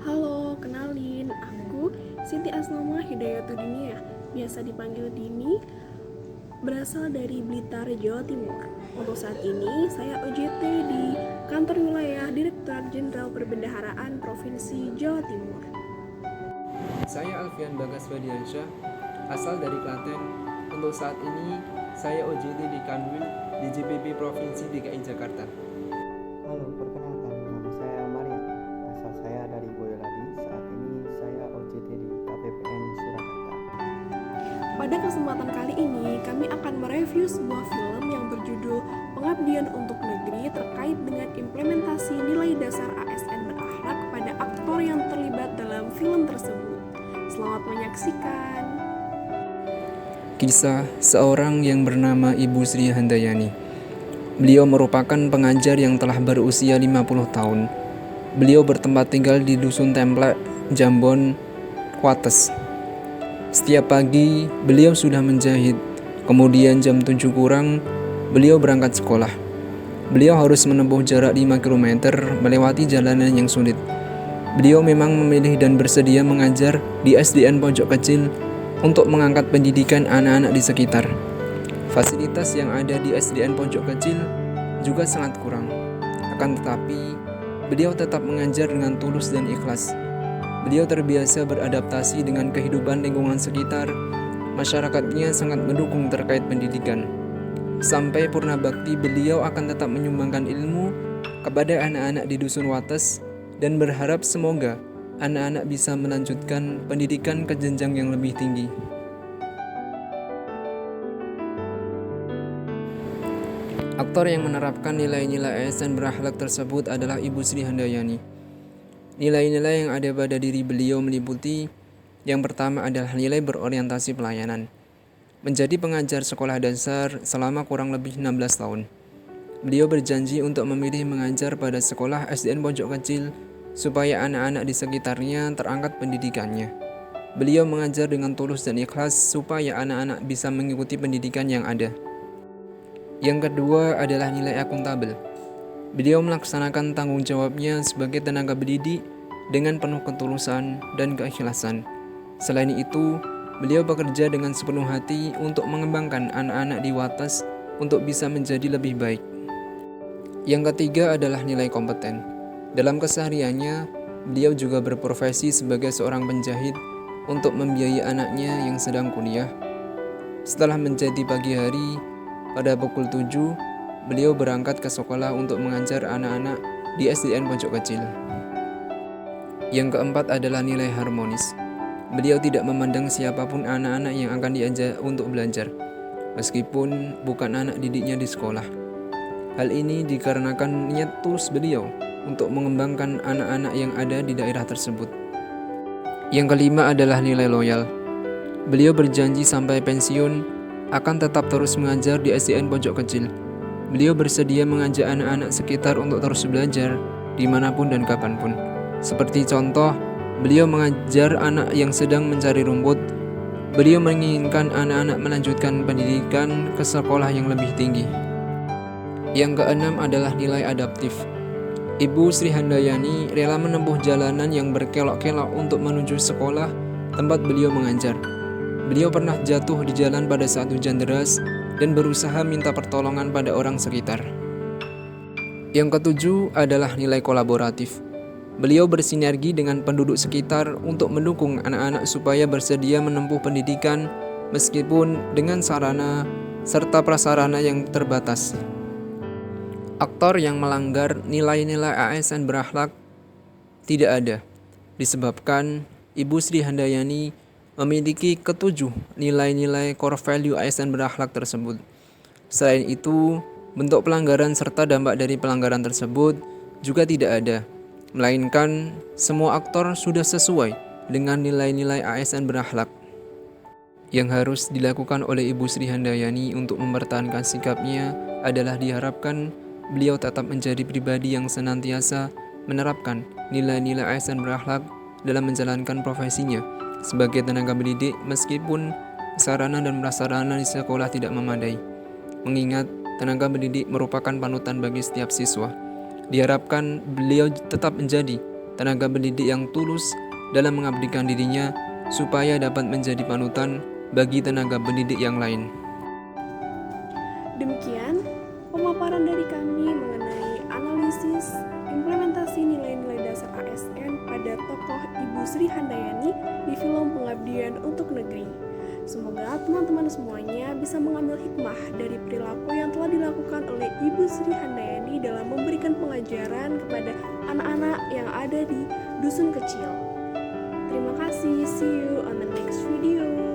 Halo, kenalin, aku Siti Asnama Hidayatuddiniyah, biasa dipanggil Dini, berasal dari Blitar, Jawa Timur. Untuk saat ini, saya OJT di Kantor Wilayah Direktorat Jenderal Perbendaharaan Provinsi Jawa Timur. Saya Alfian Bagas Badiansyah, asal dari Klaten. Untuk saat ini, saya OJT di Kanwil di JPP Provinsi DKI Jakarta. Halo, perkenalkan, nama saya Marian. Asal saya dari Boyolali. Saat ini saya OJT di KPPN Surakarta. Pada kesempatan kali ini, kami akan mereview sebuah film yang berjudul Pengabdian untuk Negeri terkait dengan implementasi nilai dasar ASN berakhlak pada aktor yang terlibat dalam film tersebut. Selamat menyaksikan. Kisah seorang yang bernama Ibu Sri Handayani. Beliau merupakan pengajar yang telah berusia 50 tahun. Beliau bertempat tinggal di Dusun Templek, Jambon, Wates. Setiap pagi, beliau sudah menjahit. Kemudian jam 7 kurang, beliau berangkat sekolah. Beliau harus menempuh jarak 5 km melewati jalanan yang sulit. Beliau memang memilih dan bersedia mengajar di SDN Pojok Kecil untuk mengangkat pendidikan anak-anak di sekitar. Fasilitas yang ada di SDN Pojok Kecil juga sangat kurang. Akan tetapi, beliau tetap mengajar dengan tulus dan ikhlas. Beliau terbiasa beradaptasi dengan kehidupan lingkungan sekitar. Masyarakatnya sangat mendukung terkait pendidikan. Sampai purna bakti, beliau akan tetap menyumbangkan ilmu kepada anak-anak di Dusun Wates dan berharap semoga anak-anak bisa melanjutkan pendidikan ke jenjang yang lebih tinggi. Aktor yang menerapkan nilai-nilai ASN berakhlak tersebut adalah Ibu Sri Handayani. Nilai-nilai yang ada pada diri beliau meliputi: yang pertama adalah nilai berorientasi pelayanan. Menjadi pengajar sekolah dasar selama kurang lebih 16 tahun. Beliau berjanji untuk memilih mengajar pada sekolah SDN Pojok Kecil supaya anak-anak di sekitarnya terangkat pendidikannya. Beliau mengajar dengan tulus dan ikhlas supaya anak-anak bisa mengikuti pendidikan yang ada. Yang kedua adalah nilai akuntabel. Beliau melaksanakan tanggung jawabnya sebagai tenaga pendidik dengan penuh ketulusan dan keikhlasan. Selain itu, beliau bekerja dengan sepenuh hati untuk mengembangkan anak-anak di Wates untuk bisa menjadi lebih baik. Yang ketiga adalah nilai kompeten. Dalam kesehariannya, beliau juga berprofesi sebagai seorang penjahit untuk membiayai anaknya yang sedang kuliah. Setelah menjadi pagi hari, pada pukul 7, beliau berangkat ke sekolah untuk mengajar anak-anak di SDN Pojok Kecil. Yang keempat adalah nilai harmonis. Beliau tidak memandang siapapun anak-anak yang akan diajak untuk belajar, meskipun bukan anak didiknya di sekolah. Hal ini dikarenakan niat tulus beliau untuk mengembangkan anak-anak yang ada di daerah tersebut. Yang kelima adalah nilai loyal. Beliau berjanji sampai pensiun akan tetap terus mengajar di SDN Pojok Kecil. Beliau bersedia mengajak anak-anak sekitar untuk terus belajar dimanapun dan kapanpun. Seperti contoh, beliau mengajar anak yang sedang mencari rumput. Beliau menginginkan anak-anak melanjutkan pendidikan ke sekolah yang lebih tinggi. Yang keenam adalah nilai adaptif. Ibu Sri Handayani rela menempuh jalanan yang berkelok-kelok untuk menuju sekolah tempat beliau mengajar. Beliau pernah jatuh di jalan pada saat hujan deras dan berusaha minta pertolongan pada orang sekitar. Yang ketujuh adalah nilai kolaboratif. Beliau bersinergi dengan penduduk sekitar untuk mendukung anak-anak supaya bersedia menempuh pendidikan meskipun dengan sarana serta prasarana yang terbatas. Aktor yang melanggar nilai-nilai ASN berakhlak tidak ada, disebabkan Ibu Sri Handayani memiliki ketujuh nilai-nilai core value ASN berakhlak tersebut. Selain itu, bentuk pelanggaran serta dampak dari pelanggaran tersebut juga tidak ada, melainkan semua aktor sudah sesuai dengan nilai-nilai ASN berakhlak. Yang harus dilakukan oleh Ibu Sri Handayani untuk mempertahankan sikapnya adalah diharapkan beliau tetap menjadi pribadi yang senantiasa menerapkan nilai-nilai ASN berakhlak dalam menjalankan profesinya sebagai tenaga pendidik meskipun sarana dan prasarana di sekolah tidak memadai. Mengingat tenaga pendidik merupakan panutan bagi setiap siswa. Diharapkan beliau tetap menjadi tenaga pendidik yang tulus dalam mengabdikan dirinya supaya dapat menjadi panutan bagi tenaga pendidik yang lain. Demikian pemaparan dari kami mengenai analisis implementasi nilai-nilai dasar ASN pada tokoh Ibu Sri Handayani di film Pengabdian untuk Negeri. Semoga teman-teman semuanya bisa mengambil hikmah dari perilaku yang telah dilakukan oleh Ibu Sri Handayani dalam memberikan pengajaran kepada anak-anak yang ada di dusun kecil. Terima kasih, see you on the next video.